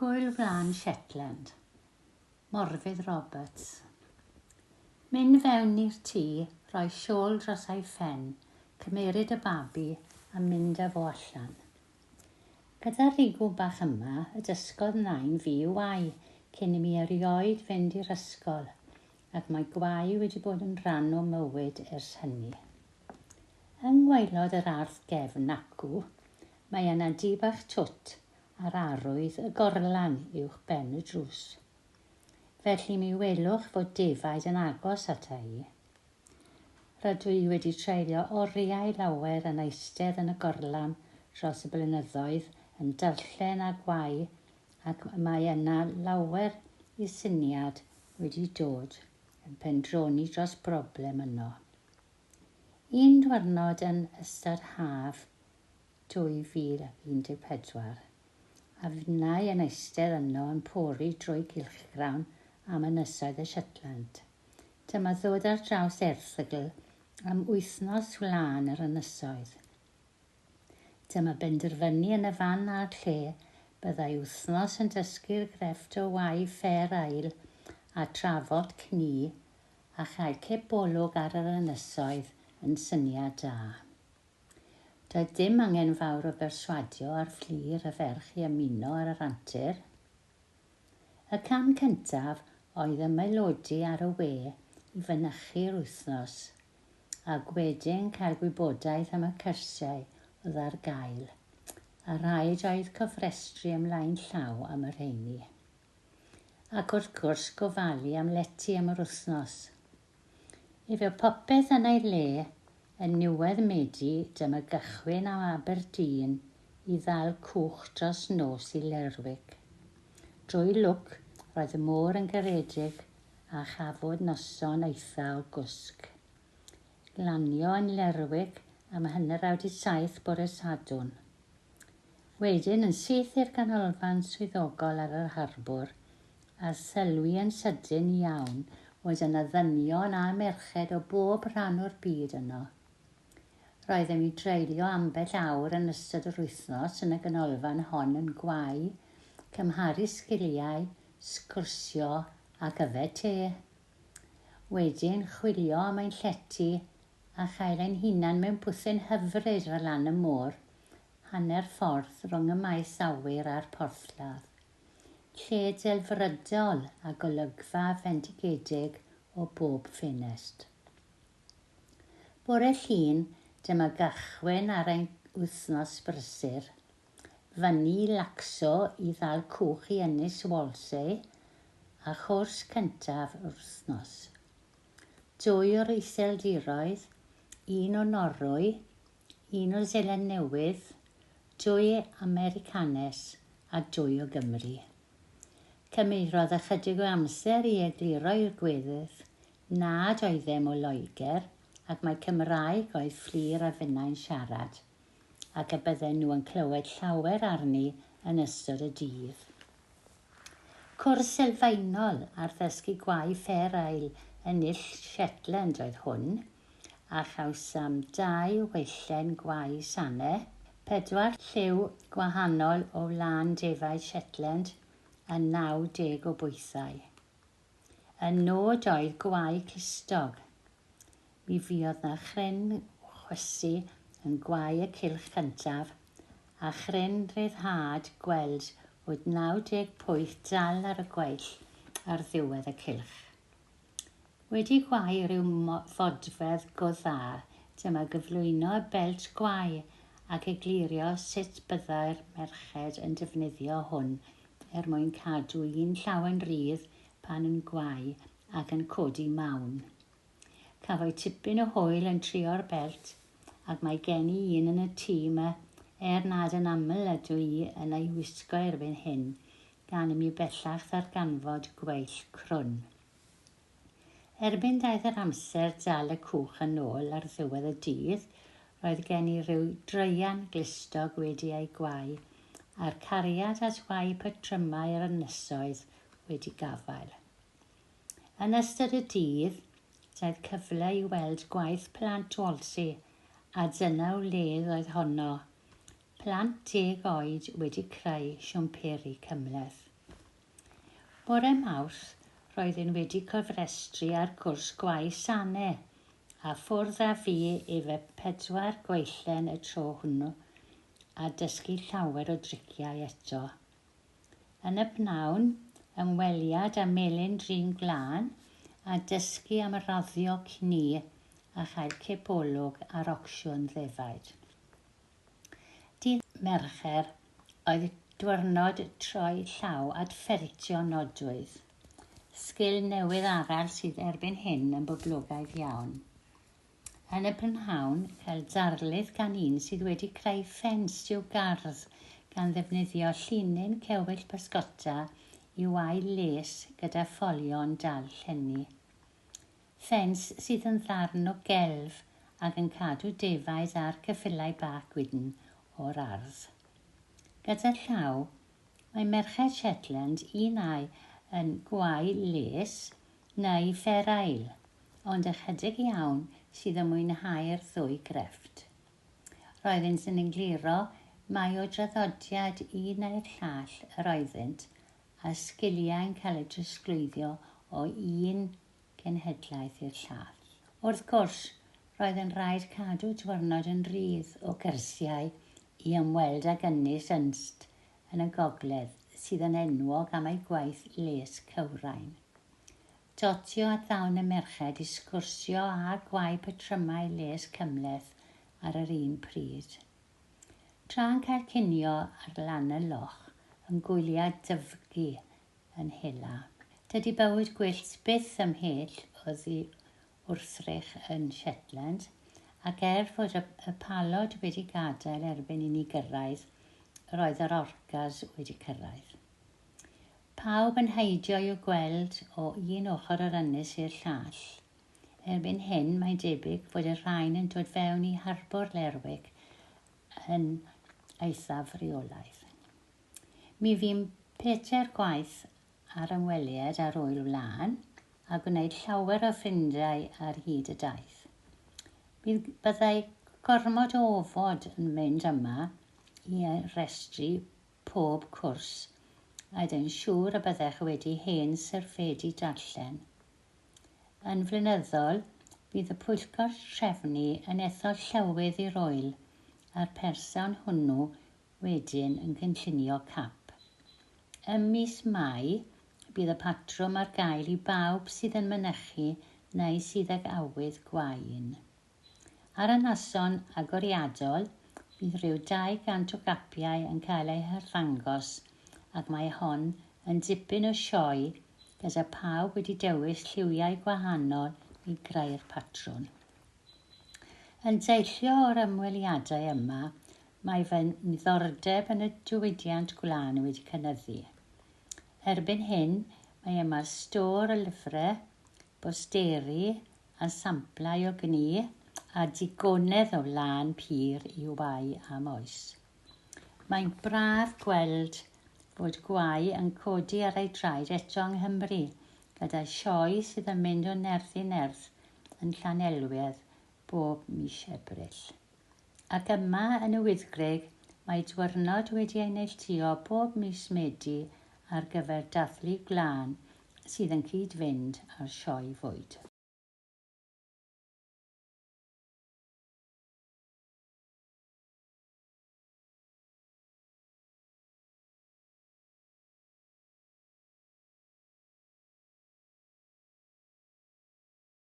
Gŵyl Wlân Shetland, Morfudd Roberts. Mynd fewn i'r tŷ, rhoi siôl dros ei ffen, cymeryd y babi a mynd â fo allan. Gyda'r rigw bach yma, y dysgodd nain fi wai cyn i mi erioed fynd i'r ysgol, ac mae gwai wedi bod yn rhan o mywyd ers hynny. Yng ngwaelod yr ardd gefn acw, mae yna dŷ bach twt a'r arwydd y gorlan uwch ben y drws. Felly mi welwch fod defaid yn agos ata i. Rydw i wedi treulio oriau lawer yn eistedd yn y gorlan dros y blynyddoedd yn darllen â gwai, ac mae yna lawer i syniad wedi dod yn pendroni dros broblem yno. Un diwrnod yn ystod haf 2014, a fynnau yn eistedd yno yn pori drwy gylchgrawn am ynysoedd y Shetland. Dyma ddod ar draws erthygl am wythnos wlân yr ynysoedd. Dyma benderfynu yn y fan a'r lle byddai wythnos yn dysgu'r grefft o wai ffer ail a trafod cni a chael cebolwg ar yr ynysoedd yn syniad da. Doedd dim angen fawr o berswadio ar fflir y ferch i ymuno ar yr antur. Y cam cyntaf oedd ymaelodi ar y we i fynychu'r wythnos, ac wedyn cael gwybodaeth am y cyrsiau oedd ar gael, a rhaid oedd cofrestru ymlaen llaw am yr rheini. Ac wrth gwrs gofalu am leti am yr wythnos. Efo popeth yn ei le, yn niwedd Medi, dyma gychwyn am Aberdeen i ddal cwch dros nos i Lerwick. Drwy lwc, roedd y môr yn garedig a chafod noson eitha o gwsg. Glanio yn Lerwick am 7:07 bore Sadwrn. Wedyn yn syth i'r ganolfan swyddogol ar yr harbwr, a sylwi yn sydyn iawn oedd yna ddynion a merched o bob rhan o'r byd yno. Roeddem i dreulio ambell awr yn ystod yr wythnos yn y ganolfan hon yn gwai, cymharu sgiliau, sgwrsio ac yfed te. Wedyn chwilio am ein llety a chael ein hunan mewn pwthyn hyfryd ar lan y môr, hanner ffordd rhwng y maes awyr a'r porthladd. Lle delfrydol a golygfa fendigedig o bob ffenest. Bore Llun, dyma gychwyn ar ein wythnos brysur. Fyny lacso i ddal cwch i Ynys Wolsey a chwrs cyntaf yr wythnos. 2 o'r Iseldiroedd, 1 o Norwy, 1 o Seland Newydd, 2 Americanes a 2 o Gymru. Cymerodd ychydig o amser i egluro i'r gweddill nad oeddem o Loegr, ac mae Cymraeg oedd fflir a fynnau'n siarad, ac y bydden nhw yn clywed llawer arni yn ystod y dydd. Cwrs sylfaenol ar ddysgu gwai ffer ail Ynys Shetland oedd hwn, a chawsam 2 weillen gwai sanne, 4 lliw gwahanol o wlân defaid Shetland a 90 o bwythau. Y nod oedd gwai clustog. Mi fuodd na chryn chwysu yn gwai y cylch cyntaf a chryn ryddhad gweld fod 90 pwyth dal ar y gweill ar ddiwedd y cylch. Wedi gwai rhyw fodfedd go dda, dyma gyflwyno y belt gwai ac eglurio sut byddai'r merched yn defnyddio hwn mwyn cadw un llaw yn rydd pan yn gwai ac yn codi mawn. Cafwyd tipyn o hwyl yn trio'r belt, ac mae gen i un yn y tîm nad yn aml ydw i yn ei wisgo erbyn hyn, gan i mi bellach ddarganfod gweill crwn. Erbyn daeth yr amser dal y cwch yn ôl ar ddiwedd y dydd, roedd gen i ryw dreian glistog wedi ei gwai, a'r cariad at wai patrymau yr ynysoedd wedi gafael. Yn ystod y dydd, daeth cyfle i weld gwaith plant Wolsey, a dyna wledd oedd honno. Plant 10 oed wedi creu siwmperi cymhleth. Bore Mawrth, roeddwn wedi cofrestru ar cwrs gwaith sanau, a ffwrdd â fi efo 4 gweillen y tro hwnnw, a dysgu llawer o driciau eto. Yn y pnawn, ymweliad â melyn drin glân, a dysgu am raddio cni a chael cipolwg ar ocsiwn ddefaid. Dydd Mercher oedd diwrnod troi llaw at fferitio nodwydd. Sgil newydd arall sydd erbyn hyn yn boblogaidd iawn. Yn y prynhawn, cael darlith gan un sydd wedi creu ffens i'w gardd gan ddefnyddio llinyn cewyll pysgota i wael les gyda ffolion dal llenni. Ffens sydd yn ddarn o gelf ac yn cadw defaid ar ceffylau bach gwydn o'r ardd. Gyda llaw, mae merched Shetland unau yn gwau les neu fferail, ond ychydig iawn sydd yn mwynhau'r ddwy grefft. Roeddent yn egluro mai o draddodiad un neu'r llall yr oeddynt a sgiliau'n cael eu trosglwyddio o un genhedlaeth i'r llall. Wrth gwrs, roedd yn rhaid cadw diwrnod yn rydd o gyrsiau i ymweld ag ynys Ynst yn y gogledd sydd yn enwog am ei gwaith les cywrain. Dotio at ddawn y merched i sgwrsio a gwau patrymau les cymleth ar yr un pryd. Tra'n cael cinio ar lan y loch yn gwyliau dyfgu yn hela. Dydy bywyd gwyllt byth ymhell oddi wrthrych yn Shetland, ac fod y palod wedi gadael erbyn i ni gyrraedd, roedd yr orcas wedi cyrraedd. Pawb yn heidio i'w gweld o un ochr yr ynys i'r llall. Erbyn hyn mae debyg fod y rhain yn dod fewn i harbwr Lerwick yn eithaf reolaidd. Mi fi'n Peter gwaith ar ymweliad ar Gŵyl Wlân a gwneud llawer o ffrindiau ar hyd y daith. Byddai gormod o ofod yn mynd yma i restru pob cwrs, a dwi'n siŵr y byddech wedi hen syrffedi darllen. Yn flynyddol, bydd y pwyllgor trefnu yn ethol llywydd i'r oel a'r person hwnnw wedyn yn cynllunio cap. Ym mis Mai, bydd y patrwm ar gael i bawb sydd yn mynychu neu sydd ag awydd gwaun. Ar y noson agoriadol, bydd rhyw 200 o gapiau yn cael eu harddangos ac mae hon yn dipyn o sioe gyda pawb wedi dewis lliwiau gwahanol i greu'r patrwn. Yn deillio o'r ymweliadau yma, mae fy niddordeb yn y diwydiant gwlân wedi cynyddu. Erbyn hyn, mae yma stor o lyfrau, bosteri a samplau o gni a digonedd o wlân pur i wau am oes. Mae'n braf gweld fod gwau yn codi ar ei draed eto yng Nghymru, gyda sioe sydd yn mynd o nerth i nerth yn Llanelwedd bob mis Ebrill. Ac yma yn y Wyddrgug, mae diwrnod wedi ei neilltuo bob mis Medi ar gyfer dathlu gwlân sydd yn cyd-fynd â'r sioe fwyd.